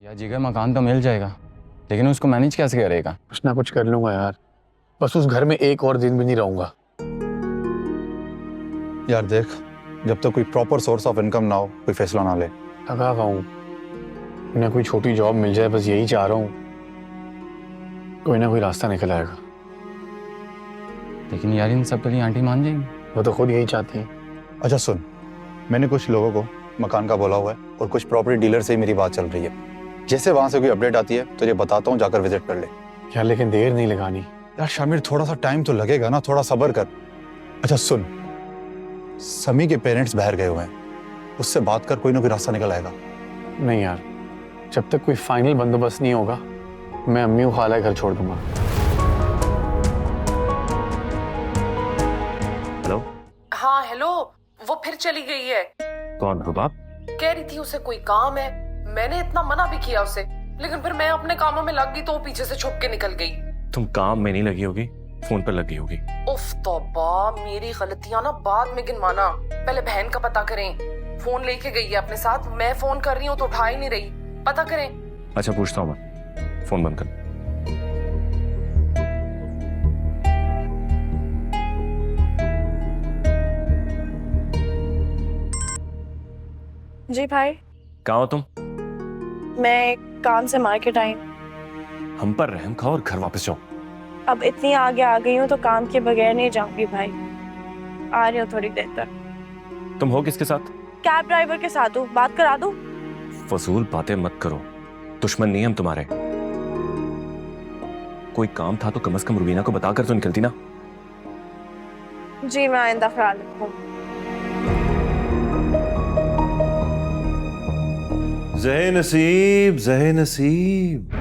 क्या जिगर मकान तो मिल जाएगा, लेकिन उसको मैनेज कैसे करेगा? कुछ ना कुछ कर लूंगा यार, बस उस घर में एक और दिन भी नहीं रहूंगा। यार देख, जब तक कोई प्रॉपर सोर्स ऑफ इनकम ना हो कोई फैसला ना ले। थका हुआ हूँ, कोई ना कोई छोटी जॉब मिल जाए, बस यही चाह रहा हूँ। कोई ना कोई रास्ता निकल आएगा। लेकिन यार इन सब के लिए आंटी मान जाएंगी? वो तो खुद यही चाहती है। अच्छा सुन, मैंने कुछ लोगों को मकान का बोला हुआ है और कुछ प्रॉपर्टी डीलर से ही मेरी बात चल रही है। जैसे वहां से कोई अपडेट आती है तुझे बताता हूँ, जाकर विजिट कर ले। यार लेकिन देर नहीं लगानी। यार शामिर, थोड़ा सा टाइम तो लगेगा ना, थोड़ा सब्र कर। अच्छा सुन, समी के पेरेंट्स बाहर गए हुए हैं, उससे बात कर, कोई ना कोई रास्ता निकल आएगा। नहीं यार, जब तक कोई फाइनल बंदोबस्त नहीं होगा मैं अम्मी और खाला घर छोड़ दूंगा। हेलो। हाँ हेलो, वो फिर चली गई है। कौन रुबाब? कह रही थी उसे कोई काम है, मैंने इतना मना भी किया उसे, लेकिन फिर मैं अपने कामों में लग गई तो वो पीछे से छुप के निकल गई। तुम काम में नहीं लगी होगी, फोन पर लगी होगी। उफ तौबा, मेरी गलतियां ना बाद में गिनवाना, पहले बहन का पता करें। फोन लेके गई है अपने साथ, मैं फोन कर रही हूँ तो उठा ही नहीं रही, पता करें। अच्छा पूछता हूँ मैं, फोन बंद कर। जी भाई। कहाँ हो तुम? मैं काम से मार्केट आई। हम पर रहम खाओ और घर वापस जाओ। अब इतनी आगे आ गई हूँ तो काम के बगैर नहीं जाऊंगी भाई। आ रही हूँ थोड़ी देर तक। तुम हो किसके साथ? कैब ड्राइवर के साथ हूँ, बात करा दूँ? फजूल बातें मत करो, दुश्मन नहीं हम तुम्हारे। कोई काम था तो कम से कम रुबीना को बताकर तो निकलती ना। जी मैं आइंदा ख्याल रखूँ। ज़हे नसीब, ज़हे नसीब।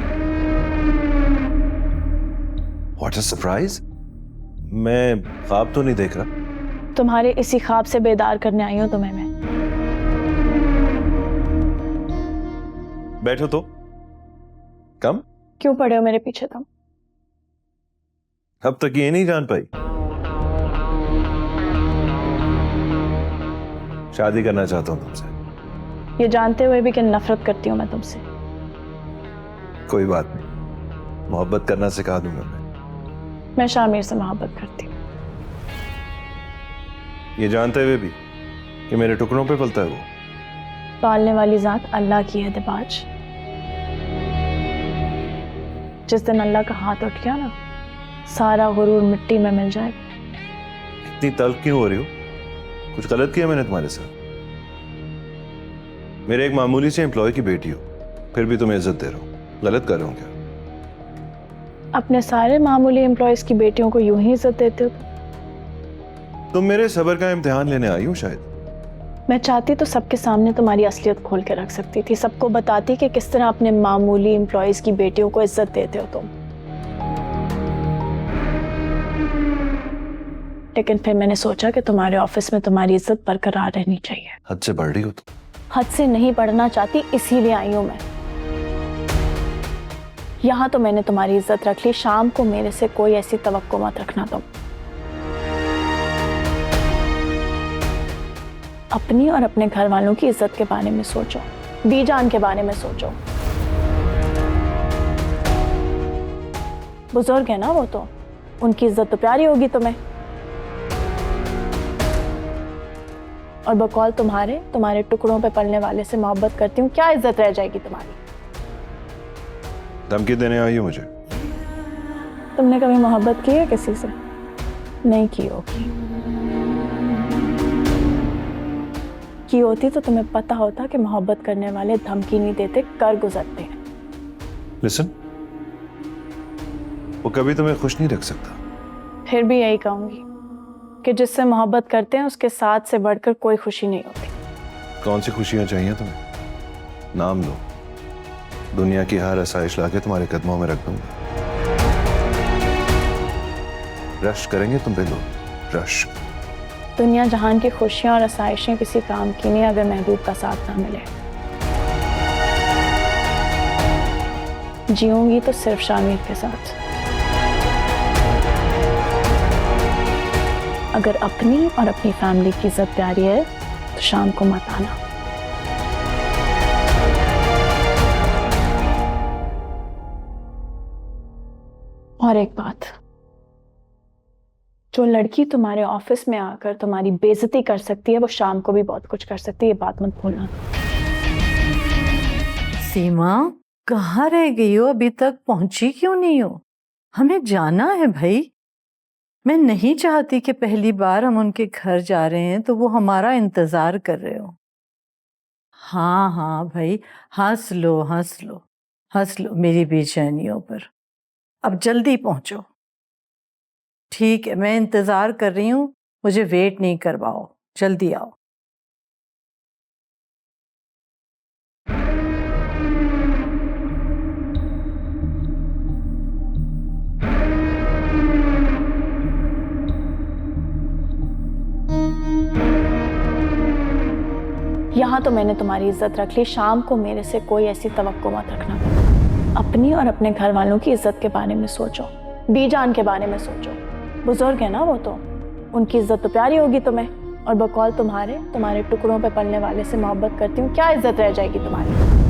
What a surprise! मैं ख्वाब तो नहीं देख रहा। तुम्हारे इसी ख्वाब से बेदार करने आई हूँ तुम्हें मैं। बैठो तो। कम? क्यों पड़े हो मेरे पीछे तुम? अब तक ये नहीं जान पाई शादी करना चाहता हूं तुमसे। ये जानते हुए भी कि नफरत करती हूँ मैं तुमसे। कोई बात नहीं, मोहब्बत करना सिखा दूंगा मैं शामिर से मोहब्बत करती हूँ। ये जानते हुए भी कि मेरे टुकड़ों पे पलता है वो। पालने वाली जात अल्लाह की है दिबाज। जिस दिन अल्लाह का हाथ उठ गया ना, सारा गुरूर मिट्टी में मिल जाए। इतनी तल्ख क्यों हो रही हो? कुछ गलत किया मैंने तुम्हारे साथ? मेरे एक मामूली से एम्प्लॉय की बेटी हो, फिर भी तुम्हें इज्जत दे रहा हूं। गलत कर रहा हूं क्या? अपने सारे मामूली एम्प्लॉयज की बेटियों को यूं ही इज्जत देते हो? तुम मेरे सब्र का इम्तिहान लेने आई हो शायद। मैं चाहती तो सबके सामने तुम्हारी असलियत खोल के रख सकती थी, सबको बताती कि किस तरह अपने मामूली एम्प्लॉयज की बेटियों को इज्जत देते हो तुम। लेकिन फिर मैंने सोचा कि तुम्हारे ऑफिस में तुम्हारी इज्जत बरकरार रहनी चाहिए। हद से बढ़ रही हो तुम। हद से नहीं बढ़ना चाहती, इसीलिए आई हूं मैं। यहां तो मैंने तुम्हारी इज्जत रख ली, शाम को मेरे से कोई ऐसी तवक्को मत रखना तुम। अपनी और अपने घर वालों की इज्जत के बारे में सोचो, बीजान के बारे में सोचो। बुजुर्ग है ना वो, तो उनकी इज्जत तो प्यारी होगी तुम्हें। और बकौल तुम्हारे टुकड़ों पे पलने वाले से मोहब्बत करती हूँ, क्या इज्जत रह जाएगी तुम्हारी? धमकी देने आई हो मुझे? तुमने कभी मोहब्बत की है किसी से? नहीं की होगी। की होती तो तुम्हें पता होता कि मोहब्बत करने वाले धमकी नहीं देते, कर गुजरते हैं। लिसन, वो कभी तुम्हें खुश नहीं रख सकता। फिर भी यही कहूंगी कि जिससे मोहब्बत करते हैं उसके साथ से बढ़कर कोई खुशी नहीं होती। कौन सी खुशियां चाहिए तुम्हें? नाम लो, दुनिया की हर आसाइश लाके तुम्हारे कदमों में रख दूंगा। रश करेंगे तुम पे लोग, रश। दुनिया जहान की खुशियां और आसाइशें किसी काम की नहीं अगर महबूब का साथ ना मिले। जीऊंगी तो सिर्फ शामिर के साथ। अगर अपनी और अपनी फैमिली की इज्जत प्यारी है तो शाम को मत आना। और एक बात, जो लड़की तुम्हारे ऑफिस में आकर तुम्हारी बेइज्जती कर सकती है वो शाम को भी बहुत कुछ कर सकती है, ये बात मत भूलना। सीमा, कहाँ रह गई हो? अभी तक पहुंची क्यों नहीं हो? हमें जाना है भाई। मैं नहीं चाहती कि पहली बार हम उनके घर जा रहे हैं तो वो हमारा इंतजार कर रहे हो। हाँ हाँ भाई, हंस लो हंस लो हंस लो मेरी बेचैनियों पर। अब जल्दी पहुंचो। ठीक है, मैं इंतजार कर रही हूँ, मुझे वेट नहीं करवाओ, जल्दी आओ। यहाँ तो मैंने तुम्हारी इज्जत रख ली, शाम को मेरे से कोई ऐसी तवक्को मत रखना। अपनी और अपने घर वालों की इज्जत के बारे में सोचो, बीजान के बारे में सोचो। बुजुर्ग है ना वो, तो उनकी इज्जत तो प्यारी होगी तुम्हें। और बकौल तुम्हारे टुकड़ों पे पलने वाले से मोहब्बत करती हूँ, क्या इज्जत रह जाएगी तुम्हारी।